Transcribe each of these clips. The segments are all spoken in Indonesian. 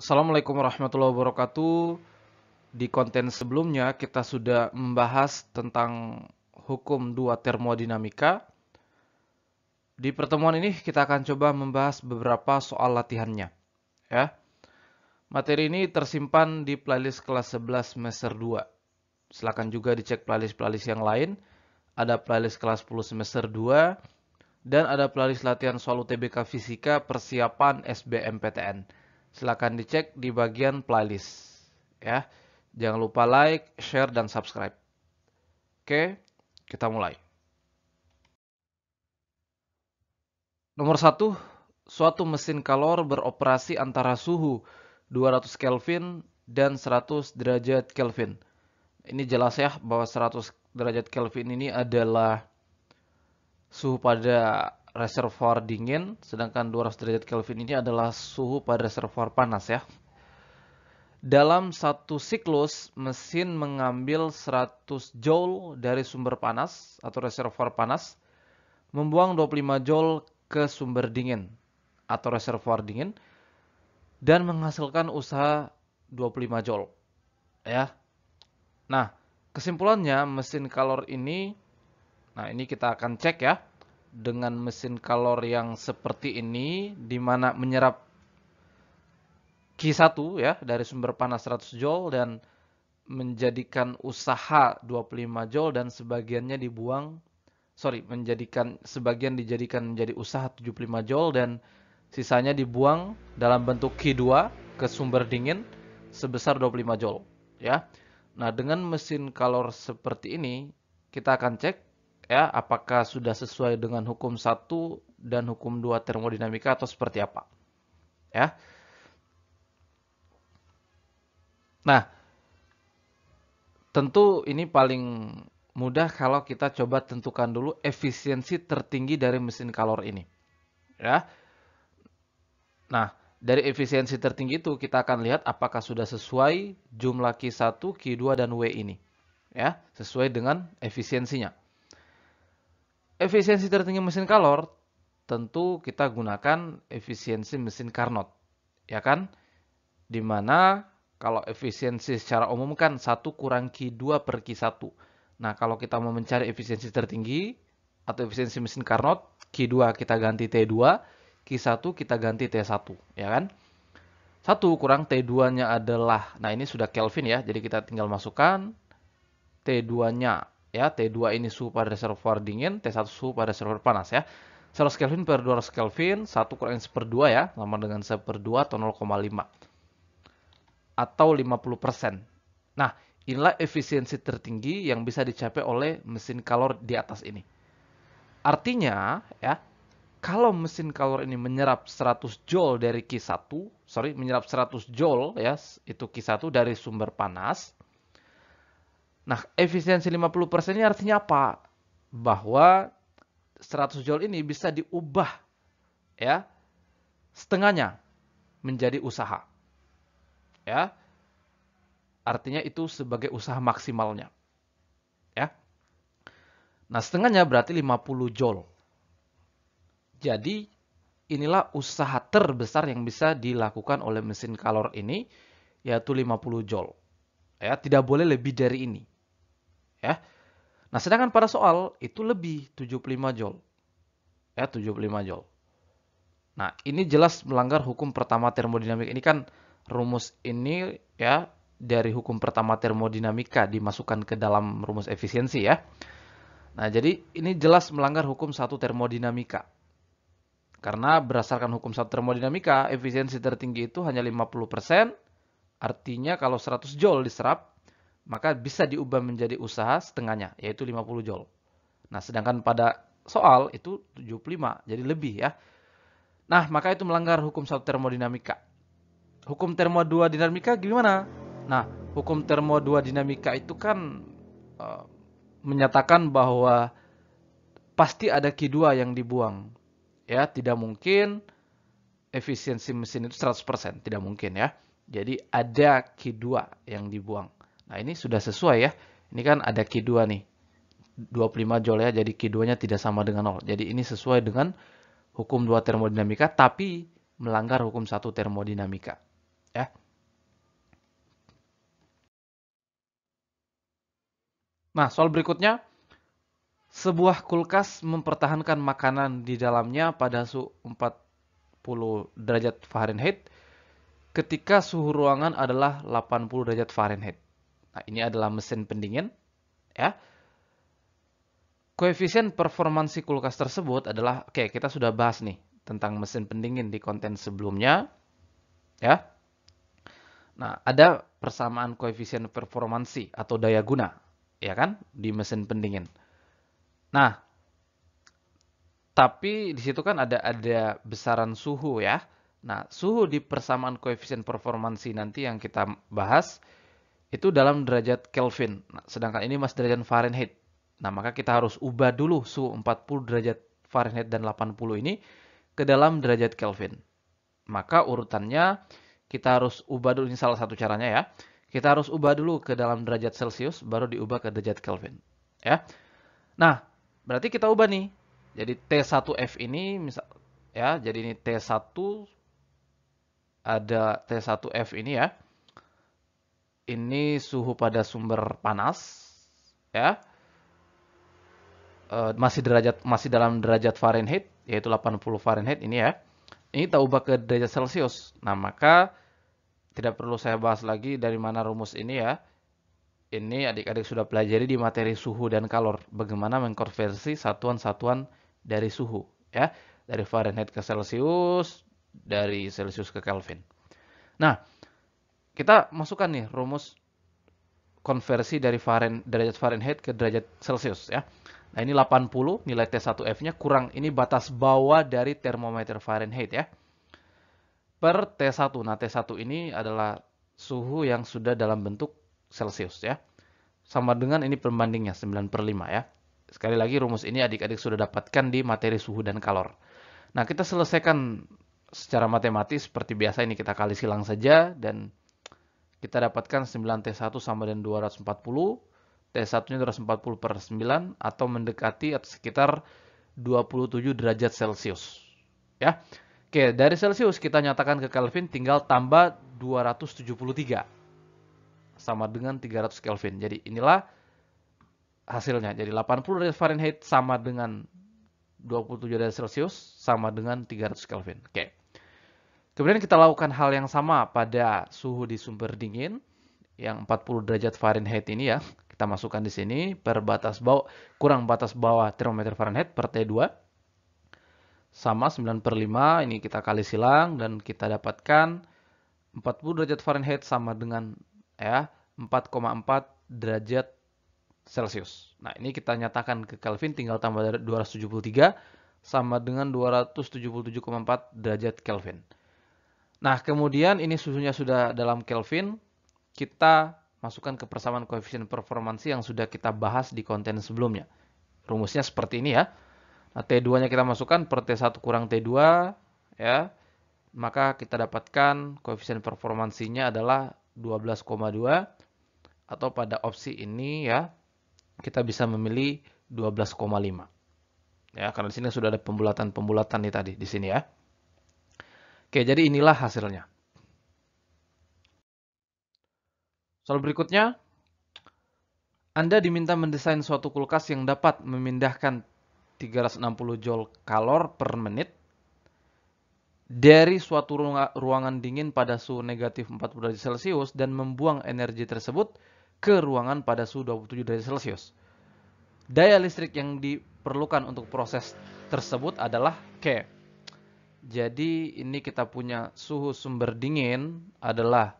Assalamualaikum warahmatullahi wabarakatuh. Di konten sebelumnya kita sudah membahas tentang hukum dua termodinamika. Di pertemuan ini kita akan coba membahas beberapa soal latihannya, ya. Materi ini tersimpan di playlist kelas 11 semester 2. Silakan juga dicek playlist-playlist yang lain. Ada playlist kelas 10 semester 2 dan ada playlist latihan soal UTBK Fisika persiapan SBMPTN. Silakan dicek di bagian playlist, ya. Jangan lupa like, share, dan subscribe. Oke, kita mulai. Nomor 1, suatu mesin kalor beroperasi antara suhu 200 Kelvin dan 100 derajat Kelvin. Ini jelas ya bahwa 100 derajat Kelvin ini adalah suhu pada reservoir dingin, sedangkan 200 derajat Kelvin ini adalah suhu pada reservoir panas ya. Dalam satu siklus, mesin mengambil 100 joule dari sumber panas atau reservoir panas, membuang 25 joule ke sumber dingin atau reservoir dingin, dan menghasilkan usaha 25 joule. Ya. Nah, kesimpulannya mesin kalor ini, nah ini kita akan cek ya, dengan mesin kalor yang seperti ini, di mana menyerap Q1 ya dari sumber panas 100 joule dan menjadikan usaha 25 joule dan sebagiannya dibuang, sebagian dijadikan menjadi usaha 75 joule dan sisanya dibuang dalam bentuk Q2 ke sumber dingin sebesar 25 joule ya. Nah, dengan mesin kalor seperti ini kita akan cek ya apakah sudah sesuai dengan hukum 1 dan hukum 2 termodinamika atau seperti apa. Ya. Nah, tentu ini paling mudah kalau kita coba tentukan dulu efisiensi tertinggi dari mesin kalor ini. Ya. Nah, dari efisiensi tertinggi itu kita akan lihat apakah sudah sesuai jumlah Q1, Q2, dan W ini. Ya, sesuai dengan efisiensinya. Efisiensi tertinggi mesin kalor tentu kita gunakan efisiensi mesin Carnot. Ya kan? Dimana kalau efisiensi secara umum kan 1 kurang Q2 per Q1. Nah, kalau kita mau mencari efisiensi tertinggi atau efisiensi mesin Carnot, Q2 kita ganti T2, Q1 kita ganti T1, ya kan? 1 kurang T2-nya adalah, nah ini sudah Kelvin ya, jadi kita tinggal masukkan T2-nya, ya, T2 ini suhu pada reservoir dingin, T1 suhu pada reservoir panas ya. 100 Kelvin per 200 Kelvin, 1 kurang 1/2 ya, sama dengan 1/2 atau 0,5 atau 50%. Nah, inilah efisiensi tertinggi yang bisa dicapai oleh mesin kalor di atas ini. Artinya, ya, kalau mesin kalor ini menyerap 100 joule dari menyerap 100 joule ya, itu Q1 dari sumber panas. Nah, efisiensi 50% ini artinya apa? Bahwa 100 joule ini bisa diubah ya, setengahnya menjadi usaha. Ya. Artinya itu sebagai usaha maksimalnya. Ya. Nah, setengahnya berarti 50 joule. Jadi, inilah usaha terbesar yang bisa dilakukan oleh mesin kalor ini, yaitu 50 joule. Ya, tidak boleh lebih dari ini. Ya. Nah, sedangkan pada soal itu lebih 75 joule. Ya, 75 joule. Nah, ini jelas melanggar hukum pertama termodinamika. Ini kan rumus ini ya dari hukum pertama termodinamika dimasukkan ke dalam rumus efisiensi ya. Nah, jadi ini jelas melanggar hukum satu termodinamika. Karena berdasarkan hukum satu termodinamika, efisiensi tertinggi itu hanya 50%. Artinya kalau 100 joule diserap, maka bisa diubah menjadi usaha setengahnya, yaitu 50 joule. Nah, sedangkan pada soal itu 75, jadi lebih ya. Nah, maka itu melanggar hukum satu termodinamika. Hukum termodinamika gimana? Nah, hukum termodinamika itu kan menyatakan bahwa pasti ada Q2 yang dibuang. Ya, tidak mungkin efisiensi mesin itu 100%, tidak mungkin ya. Jadi ada Q2 yang dibuang. Nah, ini sudah sesuai ya. Ini kan ada Q2 nih. 25 joule ya, jadi Q2-nya tidak sama dengan 0. Jadi ini sesuai dengan hukum 2 termodinamika, tapi melanggar hukum 1 termodinamika. ya. Nah, soal berikutnya, sebuah kulkas mempertahankan makanan di dalamnya pada suhu 40 derajat Fahrenheit ketika suhu ruangan adalah 80 derajat Fahrenheit. Nah, ini adalah mesin pendingin, ya. Koefisien performansi kulkas tersebut adalah, oke, kita sudah bahas nih tentang mesin pendingin di konten sebelumnya, ya. Nah, ada persamaan koefisien performansi atau daya guna, ya kan, di mesin pendingin. Nah, tapi di situ kan ada besaran suhu ya. Nah, suhu di persamaan koefisien performansi nanti yang kita bahas itu dalam derajat Kelvin. Nah, sedangkan ini masih derajat Fahrenheit. Nah, maka kita harus ubah dulu suhu 40 derajat Fahrenheit dan 80 ini ke dalam derajat Kelvin. Maka urutannya kita harus ubah dulu, ini salah satu caranya ya. Kita harus ubah dulu ke dalam derajat Celcius, baru diubah ke derajat Kelvin. Ya. Nah, berarti kita ubah nih. Jadi T1F ini misal ya, jadi ini T1 ada T1F ini ya. Ini suhu pada sumber panas ya. Masih dalam derajat Fahrenheit yaitu 80 Fahrenheit ini ya. Ini kita ubah ke derajat Celcius. Nah, maka tidak perlu saya bahas lagi dari mana rumus ini ya. Ini adik-adik sudah pelajari di materi suhu dan kalor. Bagaimana mengkonversi satuan-satuan dari suhu. Ya, dari Fahrenheit ke Celcius, dari Celcius ke Kelvin. Nah, kita masukkan nih rumus konversi dari derajat Fahrenheit ke derajat Celcius. Ya. Nah, ini 80, nilai T1F-nya kurang. Ini batas bawah dari termometer Fahrenheit ya. Per T1. Nah, T1 ini adalah suhu yang sudah dalam bentuk Celcius ya. Sama dengan ini pembandingnya 9/5 ya. Sekali lagi rumus ini adik-adik sudah dapatkan di materi suhu dan kalor. Nah, kita selesaikan secara matematis seperti biasa, ini kita kali silang saja dan kita dapatkan 9T1 sama dengan 240. T1-nya 240 per 9 atau mendekati atau sekitar 27 derajat Celcius. Ya. Oke, dari Celcius kita nyatakan ke Kelvin tinggal tambah 273 sama dengan 300 Kelvin. Jadi inilah hasilnya. Jadi 80 derajat Fahrenheit sama dengan 27 derajat Celcius sama dengan 300 Kelvin. Oke. Kemudian kita lakukan hal yang sama pada suhu di sumber dingin yang 40 derajat Fahrenheit ini ya. Kita masukkan di sini per batas bawah kurang batas bawah termometer Fahrenheit per T2 sama 9/5, ini kita kali silang dan kita dapatkan 40 derajat Fahrenheit sama dengan ya 4,4 derajat Celcius. Nah, ini kita nyatakan ke Kelvin tinggal tambah 273 sama dengan 277,4 derajat Kelvin. Nah, kemudian ini suhunya sudah dalam Kelvin, kita masukkan ke persamaan koefisien performansi yang sudah kita bahas di konten sebelumnya. Rumusnya seperti ini ya. Nah, T2-nya kita masukkan per T1 kurang T2 ya. Maka kita dapatkan koefisien performansinya adalah 12,2 atau pada opsi ini ya kita bisa memilih 12,5. Ya, karena di sini sudah ada pembulatan-pembulatan nih tadi di sini ya. Oke, jadi inilah hasilnya. Soal berikutnya, Anda diminta mendesain suatu kulkas yang dapat memindahkan 360 joule kalor per menit dari suatu ruangan dingin pada suhu negatif 40 derajat Celcius dan membuang energi tersebut ke ruangan pada suhu 27 derajat Celcius. Daya listrik yang diperlukan untuk proses tersebut adalah K. Jadi ini kita punya suhu sumber dingin adalah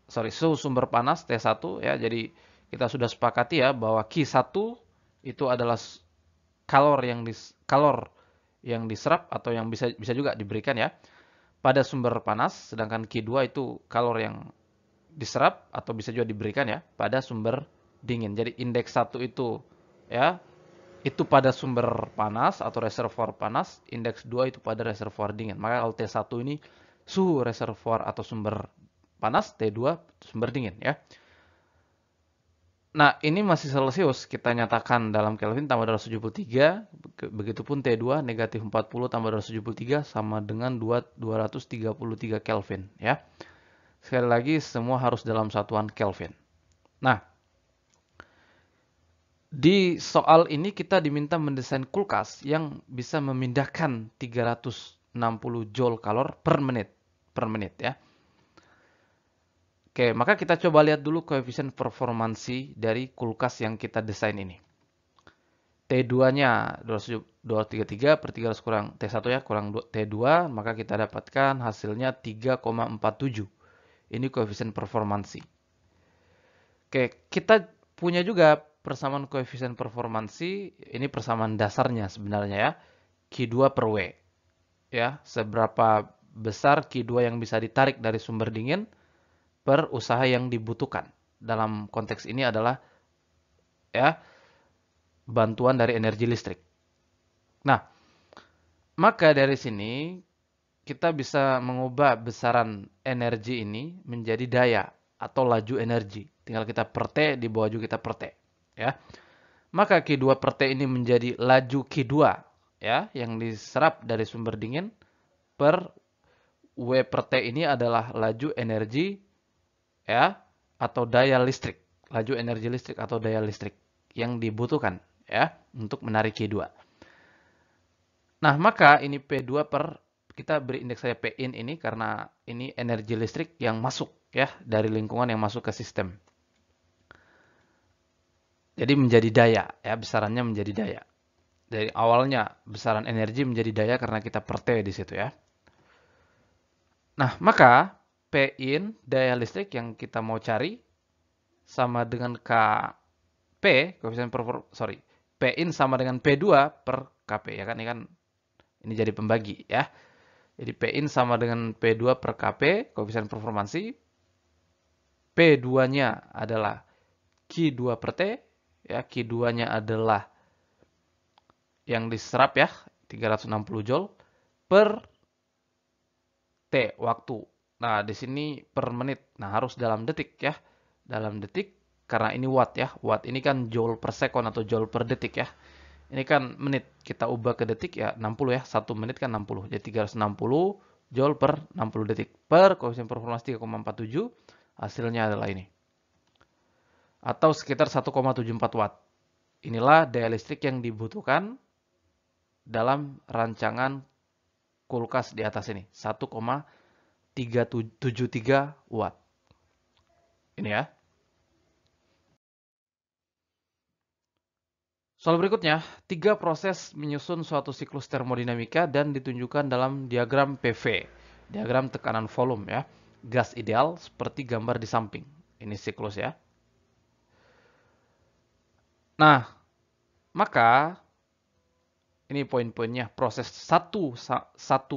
suhu sumber panas T1 ya. Jadi kita sudah sepakati ya bahwa Q1 itu adalah kalor yang diserap atau yang bisa juga diberikan ya pada sumber panas, sedangkan Q2 itu kalor yang diserap atau bisa juga diberikan ya pada sumber dingin. Jadi indeks 1 itu ya itu pada sumber panas atau reservoir panas, indeks 2 itu pada reservoir dingin. Maka kalau T1 ini suhu reservoir atau sumber panas, T2 sumber dingin ya. Nah, ini masih Celcius, kita nyatakan dalam Kelvin tambah 273, begitupun T2 negatif 40 tambah 273 sama dengan 233 Kelvin ya. Sekali lagi, semua harus dalam satuan Kelvin. Nah, di soal ini kita diminta mendesain kulkas yang bisa memindahkan 360 joule kalor per menit ya. Oke, maka kita coba lihat dulu koefisien performansi dari kulkas yang kita desain ini. T2-nya 233 per 300 kurang T1 ya, kurang T2, maka kita dapatkan hasilnya 3,47. Ini koefisien performansi. Oke, kita punya juga persamaan koefisien performansi, ini persamaan dasarnya sebenarnya ya, Q2 per W. Ya, seberapa besar Q2 yang bisa ditarik dari sumber dingin per usaha yang dibutuhkan. Dalam konteks ini adalah ya bantuan dari energi listrik. Nah, maka dari sini kita bisa mengubah besaran energi ini menjadi daya atau laju energi. Tinggal kita per T, di bawah juga kita per T. Ya. Maka Q2 per T ini menjadi laju Q2 ya, yang diserap dari sumber dingin per W per T ini adalah laju energi ya atau daya listrik. Laju energi listrik atau daya listrik yang dibutuhkan ya untuk menarik Q2. Nah, maka ini P2 per kita beri indeks saja Pin ini karena ini energi listrik yang masuk ya dari lingkungan yang masuk ke sistem. Jadi menjadi daya ya, besarannya menjadi daya. Dari awalnya besaran energi menjadi daya karena kita per T di situ ya. Nah, maka Pin daya listrik yang kita mau cari sama dengan Kp koefisien Pin sama dengan P2 per Kp ya kan, ini jadi pembagi ya. Jadi Pin sama dengan P2 per Kp, koefisien performansi. P2-nya adalah Q2 per T, ya Q2-nya adalah yang diserap ya, 360 joule per T waktu. Nah, di sini per menit. Nah, harus dalam detik ya. Dalam detik karena ini watt ya. Watt ini kan joule per sekon atau joule per detik ya. Ini kan menit, kita ubah ke detik ya 60 ya, 1 menit kan 60. Jadi 360 joule per 60 detik. Per koefisien performansi 3,47, hasilnya adalah ini. Atau sekitar 1,74 watt. Inilah daya listrik yang dibutuhkan dalam rancangan kulkas di atas ini. 1,373 watt. Ini ya. Soal berikutnya, 3 proses menyusun suatu siklus termodinamika dan ditunjukkan dalam diagram PV, diagram tekanan volume ya, gas ideal seperti gambar di samping. Ini siklus ya. Nah, maka ini poin-poinnya. Proses 1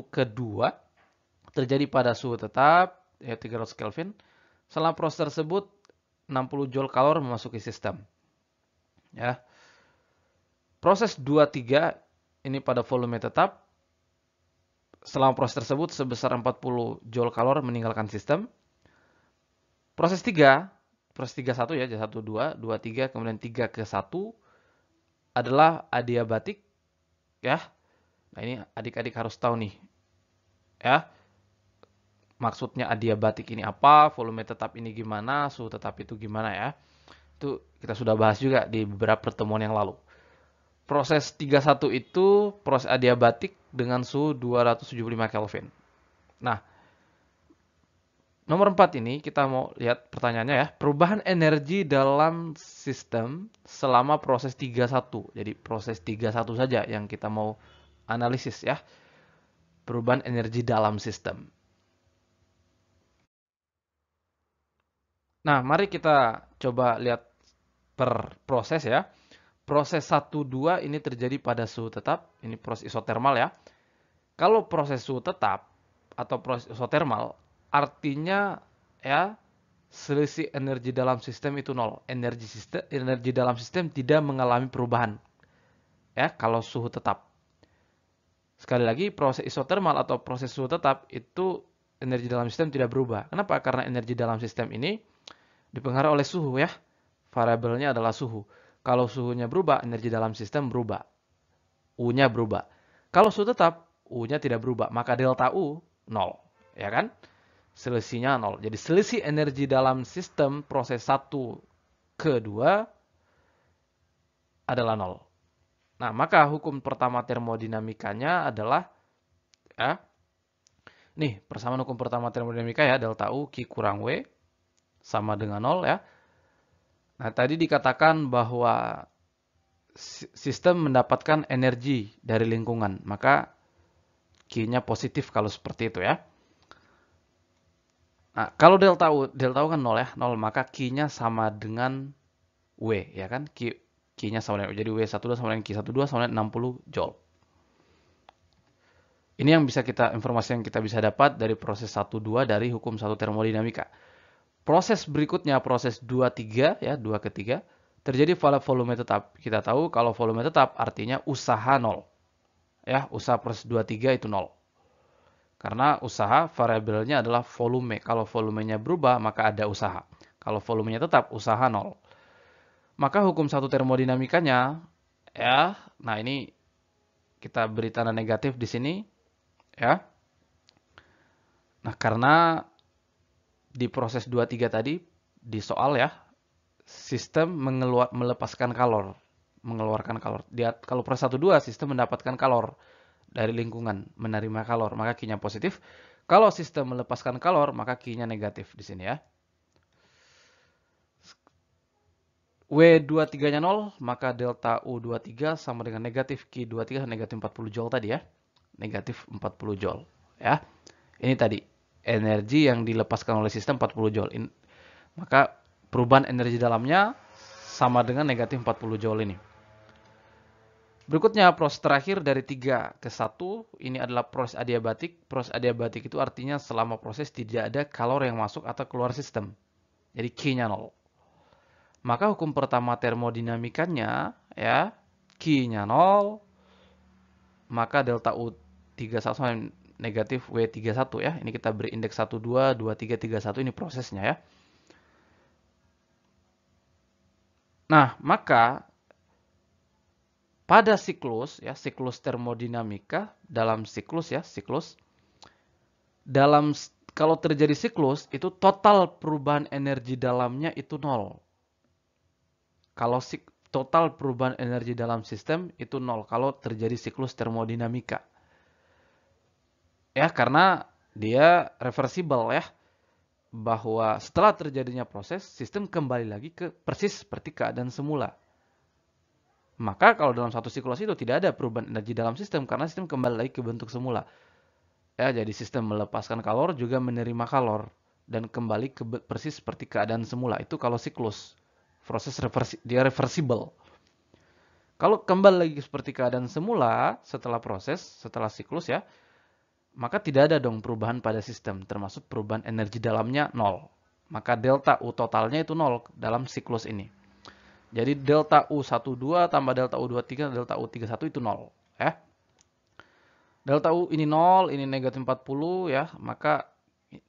ke 2 terjadi pada suhu tetap ya 300 Kelvin. Setelah proses tersebut 60 joule kalor memasuki sistem. Ya. Proses 2-3 ini pada volume tetap. Selama proses tersebut sebesar 40 joule kalor meninggalkan sistem. Proses 3, proses 3-1 ya, 1-2, 2-3, kemudian 3 ke 1 adalah adiabatik ya. Nah, ini adik-adik harus tahu nih. Ya. Maksudnya adiabatik ini apa, volume tetap ini gimana, suhu tetap itu gimana ya. Itu kita sudah bahas juga di beberapa pertemuan yang lalu. Proses 31 itu proses adiabatik dengan suhu 275 Kelvin. Nah, nomor 4 ini kita mau lihat pertanyaannya ya. Perubahan energi dalam sistem selama proses 31. Jadi proses 31 saja yang kita mau analisis ya. Perubahan energi dalam sistem. Nah, mari kita coba lihat per proses ya. Proses 1-2 ini terjadi pada suhu tetap, ini proses isotermal ya. Kalau proses suhu tetap atau proses isotermal, artinya ya selisih energi dalam sistem itu nol. Energi dalam sistem tidak mengalami perubahan. Ya, kalau suhu tetap. Sekali lagi, proses isotermal atau proses suhu tetap itu energi dalam sistem tidak berubah. Kenapa? Karena energi dalam sistem ini dipengaruhi oleh suhu ya. Variabelnya adalah suhu. Kalau suhunya berubah, energi dalam sistem berubah. U-nya berubah. Kalau suhu tetap, U-nya tidak berubah. Maka delta U, 0. Ya kan? selisihnya 0. Jadi selisih energi dalam sistem proses 1 ke 2 adalah 0. Nah, maka hukum pertama termodinamikanya adalah, ya, nih persamaan hukum pertama termodinamika ya, delta U Q kurang W sama dengan 0 ya. Nah, tadi dikatakan bahwa sistem mendapatkan energi dari lingkungan, maka Q-nya positif kalau seperti itu ya. Nah, kalau delta U kan 0 ya, 0, maka Q-nya sama dengan W ya kan? Q-nya sama dengan W. Jadi W12 sama dengan Q12 sama dengan 60 Joule. Ini yang bisa informasi yang kita bisa dapat dari proses 1-2 dari hukum 1 termodinamika. Proses berikutnya, proses 2-3 ya, 2 ke 3, terjadi pada volume tetap. Kita tahu kalau volume tetap artinya usaha 0. Ya, usaha proses 2-3 itu 0. Karena usaha variabelnya adalah volume. Kalau volumenya berubah, maka ada usaha. Kalau volumenya tetap, usaha 0. Maka hukum 1 termodinamikanya, ya, nah ini kita beri tanda negatif di sini, ya. Nah, karena di proses 2-3 tadi, di soal ya, sistem melepaskan kalor, mengeluarkan kalor. Kalau proses 1-2, sistem mendapatkan kalor dari lingkungan, menerima kalor, maka Q-nya positif. Kalau sistem melepaskan kalor, maka Q-nya negatif di sini ya. W23-nya 0, maka delta U23 sama dengan negatif Q23 negatif 40 Joule tadi ya. Negatif 40 Joule ya. Ini tadi energi yang dilepaskan oleh sistem 40 Joule. Maka perubahan energi dalamnya sama dengan negatif 40 Joule ini. Berikutnya proses terakhir dari 3 ke 1, ini adalah proses adiabatik. Proses adiabatik itu artinya selama proses tidak ada kalor yang masuk atau keluar sistem. Jadi Q-nya 0. Maka hukum pertama termodinamikanya ya, Q-nya 0, maka delta U31 sama negatif W31 ya. Ini kita beri indeks 1, 2, 2, 3, 3, 1, ini prosesnya ya. Nah, maka pada siklus ya, siklus termodinamika, dalam siklus ya, siklus, kalau terjadi siklus itu total perubahan energi dalamnya itu 0. Kalau total perubahan energi dalam sistem itu 0 kalau terjadi siklus termodinamika. Ya, karena dia reversible ya. Bahwa setelah terjadinya proses, sistem kembali lagi ke persis seperti keadaan semula. Maka kalau dalam satu siklus itu tidak ada perubahan energi dalam sistem karena sistem kembali lagi ke bentuk semula. Ya, jadi sistem melepaskan kalor juga menerima kalor dan kembali ke persis seperti keadaan semula. Itu kalau siklus. Proses dia reversible. Kalau kembali lagi seperti keadaan semula setelah proses, setelah siklus ya, maka tidak ada dong perubahan pada sistem, termasuk perubahan energi dalamnya 0. Maka delta U totalnya itu 0 dalam siklus ini. Jadi delta U12 tambah delta U23, delta U31 itu 0. Ya. Delta U ini 0, ini negatif 40 ya, maka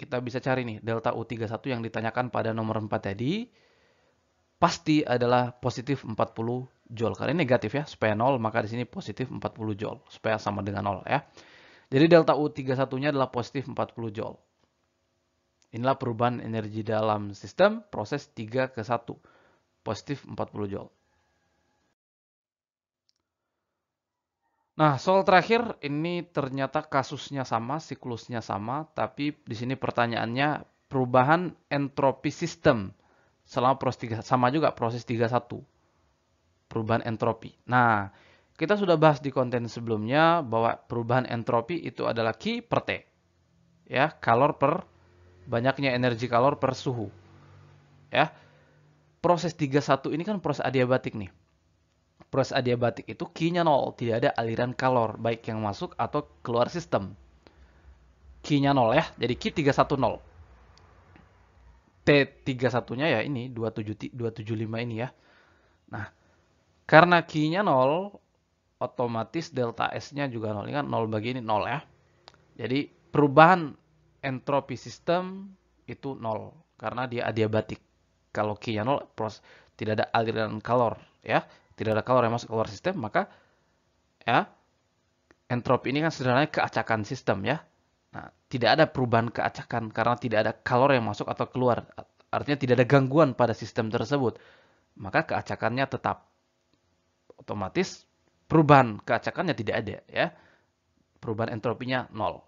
kita bisa cari nih delta U31 yang ditanyakan pada nomor 4 tadi. Pasti adalah positif 40 Joule. Karena ini negatif ya, supaya 0, maka di sini positif 40 Joule. Supaya sama dengan 0 ya. Jadi delta U31-nya adalah positif 40 Joule. Inilah perubahan energi dalam sistem proses 3 ke 1. Positif 40 Joule. Nah, soal terakhir ini ternyata kasusnya sama, siklusnya sama, tapi di sini pertanyaannya perubahan entropi sistem selama proses 3, sama juga proses 31. Perubahan entropi. Nah, kita sudah bahas di konten sebelumnya bahwa perubahan entropi itu adalah Q per T. Ya, kalor per banyaknya energi kalor per suhu. Ya. Proses 31 ini kan proses adiabatik nih. Proses adiabatik itu Q-nya 0, tidak ada aliran kalor baik yang masuk atau keluar sistem. Q-nya 0 ya. Jadi Q310. T31-nya ya ini 275 ini ya. Nah, karena Q-nya 0, otomatis delta S-nya juga 0. Ini kan 0 bagi ini 0 ya. Jadi perubahan entropi sistem itu 0 karena dia adiabatik. Kalau Q-nya 0, tidak ada aliran kalor ya. Tidak ada kalor yang masuk keluar sistem, maka ya entropi ini kan sederhananya keacakan sistem ya. Nah, tidak ada perubahan keacakan karena tidak ada kalor yang masuk atau keluar. Artinya tidak ada gangguan pada sistem tersebut. Maka keacakannya tetap. Otomatis perubahan keacakannya tidak ada, ya. Perubahan entropinya nol.